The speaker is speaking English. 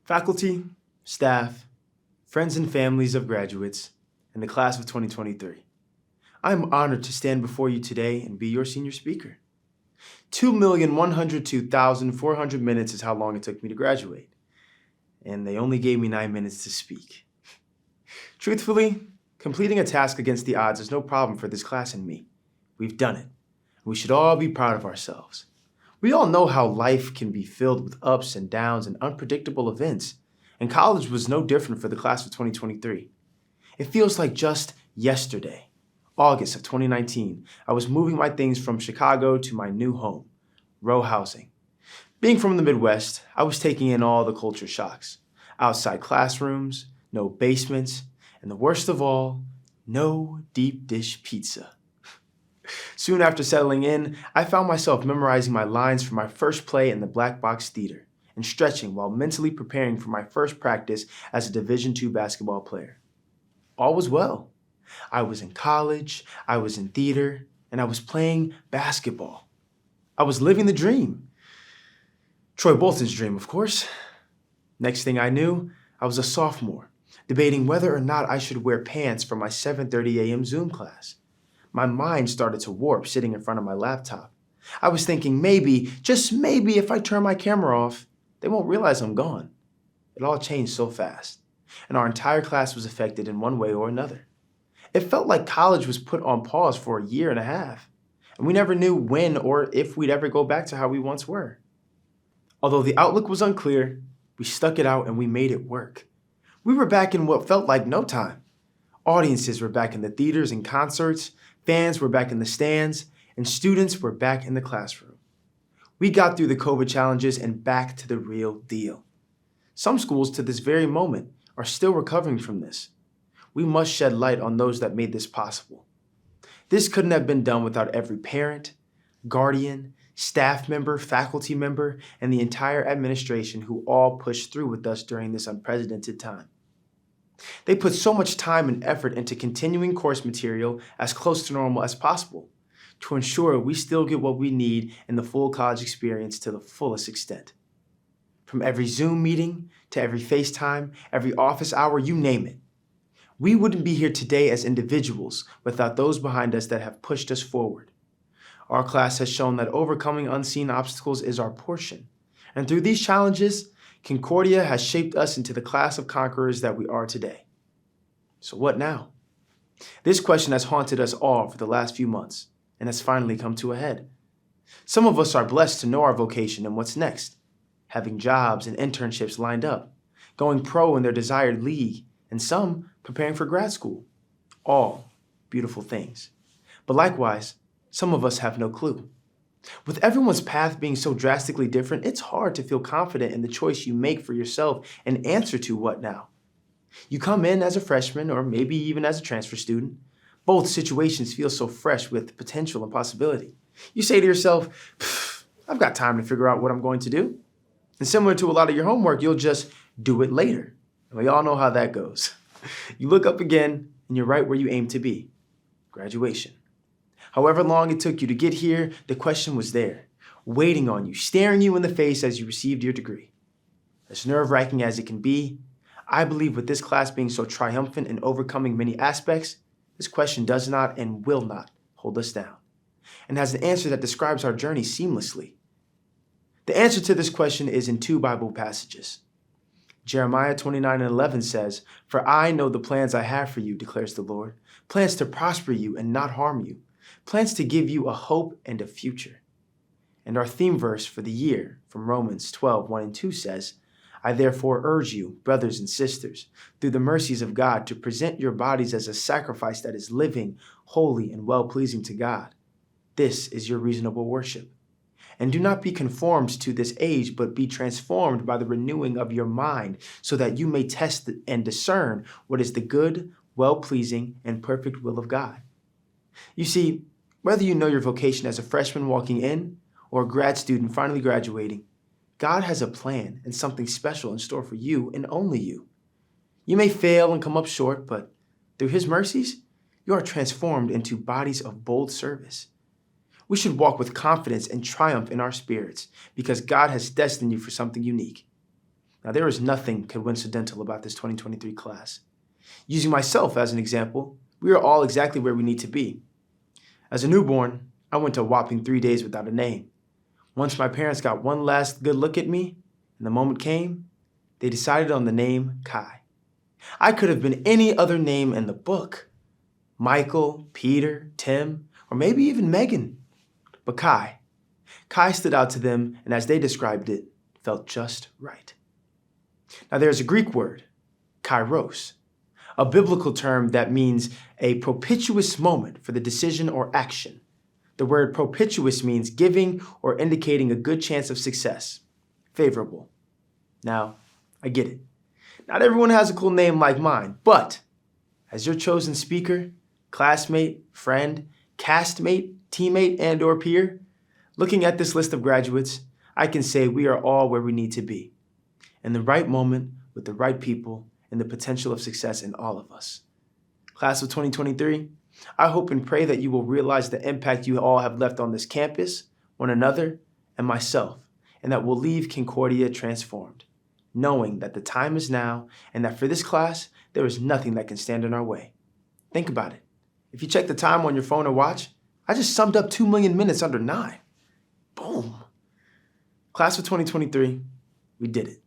Faculty, staff, friends and families of graduates, and the class of 2023. I am honored to stand before you today and be your senior speaker. 2,102,400 minutes is how long it took me to graduate, and they only gave me 9 minutes to speak. Truthfully, completing a task against the odds is no problem for this class and me. We've done it. We should all be proud of ourselves. We all know how life can be filled with ups and downs and unpredictable events, and college was no different for the class of 2023. It feels like just yesterday, August of 2019, I was moving my things from Chicago to my new home, row housing. Being from the Midwest, I was taking in all the culture shocks. Outside classrooms, no basements, and the worst of all, no deep dish pizza. Soon after settling in, I found myself memorizing my lines for my first play in the Black Box Theater and stretching while mentally preparing for my first practice as a Division II basketball player. All was well. I was in college, I was in theater, and I was playing basketball. I was living the dream. Troy Bolton's dream, of course. Next thing I knew, I was a sophomore, debating whether or not I should wear pants for my 7:30 a.m. Zoom class. My mind started to warp sitting in front of my laptop. I was thinking maybe, just maybe if I turn my camera off, they won't realize I'm gone. It all changed so fast, and our entire class was affected in one way or another. It felt like college was put on pause for a year and a half, and we never knew when or if we'd ever go back to how we once were. Although the outlook was unclear, we stuck it out and we made it work. We were back in what felt like no time. Audiences were back in the theaters and concerts, fans were back in the stands, and students were back in the classroom. We got through the COVID challenges and back to the real deal. Some schools to this very moment are still recovering from this. We must shed light on those that made this possible. This couldn't have been done without every parent, guardian, staff member, faculty member, and the entire administration who all pushed through with us during this unprecedented time. They put so much time and effort into continuing course material as close to normal as possible to ensure we still get what we need in the full college experience to the fullest extent. From every Zoom meeting to every FaceTime, every office hour, you name it. We wouldn't be here today as individuals without those behind us that have pushed us forward. Our class has shown that overcoming unseen obstacles is our portion. And through these challenges, Concordia has shaped us into the class of conquerors that we are today. So what now? This question has haunted us all for the last few months and has finally come to a head. Some of us are blessed to know our vocation and what's next, having jobs and internships lined up, going pro in their desired league, and some preparing for grad school. All beautiful things. But likewise, some of us have no clue. With everyone's path being so drastically different, it's hard to feel confident in the choice you make for yourself and answer to what now. You come in as a freshman or maybe even as a transfer student. Both situations feel so fresh with potential and possibility. You say to yourself, I've got time to figure out what I'm going to do. And similar to a lot of your homework, you'll just do it later. And we all know how that goes. You look up again and you're right where you aim to be. Graduation. However long it took you to get here, the question was there, waiting on you, staring you in the face as you received your degree. As nerve-wracking as it can be, I believe with this class being so triumphant and overcoming many aspects, this question does not and will not hold us down, and has an answer that describes our journey seamlessly. The answer to this question is in two Bible passages. Jeremiah 29:11 says, "For I know the plans I have for you, declares the Lord, plans to prosper you and not harm you, plans to give you a hope and a future." And our theme verse for the year from Romans 12:1-2 says, "I therefore urge you, brothers and sisters, through the mercies of God, to present your bodies as a sacrifice that is living, holy, and well-pleasing to God. This is your reasonable worship. And do not be conformed to this age, but be transformed by the renewing of your mind, so that you may test and discern what is the good, well-pleasing, and perfect will of God." You see, whether you know your vocation as a freshman walking in or a grad student finally graduating, God has a plan and something special in store for you and only you. You may fail and come up short, but through His mercies, you are transformed into bodies of bold service. We should walk with confidence and triumph in our spirits because God has destined you for something unique. Now, there is nothing coincidental about this 2023 class. Using myself as an example, we are all exactly where we need to be. As a newborn, I went a whopping 3 days without a name. Once my parents got one last good look at me, and the moment came, they decided on the name Kai. I could have been any other name in the book. Michael, Peter, Tim, or maybe even Megan. But Kai stood out to them, and as they described it, felt just right. Now there's a Greek word, kairos, a biblical term that means a propitious moment for the decision or action. The word propitious means giving or indicating a good chance of success, favorable. Now, I get it. Not everyone has a cool name like mine, but as your chosen speaker, classmate, friend, castmate, teammate, and/or peer, looking at this list of graduates, I can say we are all where we need to be, in the right moment, with the right people, and the potential of success in all of us. Class of 2023, I hope and pray that you will realize the impact you all have left on this campus, one another, and myself, and that we'll leave Concordia transformed, knowing that the time is now, and that for this class, there is nothing that can stand in our way. Think about it. If you check the time on your phone or watch, I just summed up 2 million minutes under 9. Boom. Class of 2023, we did it.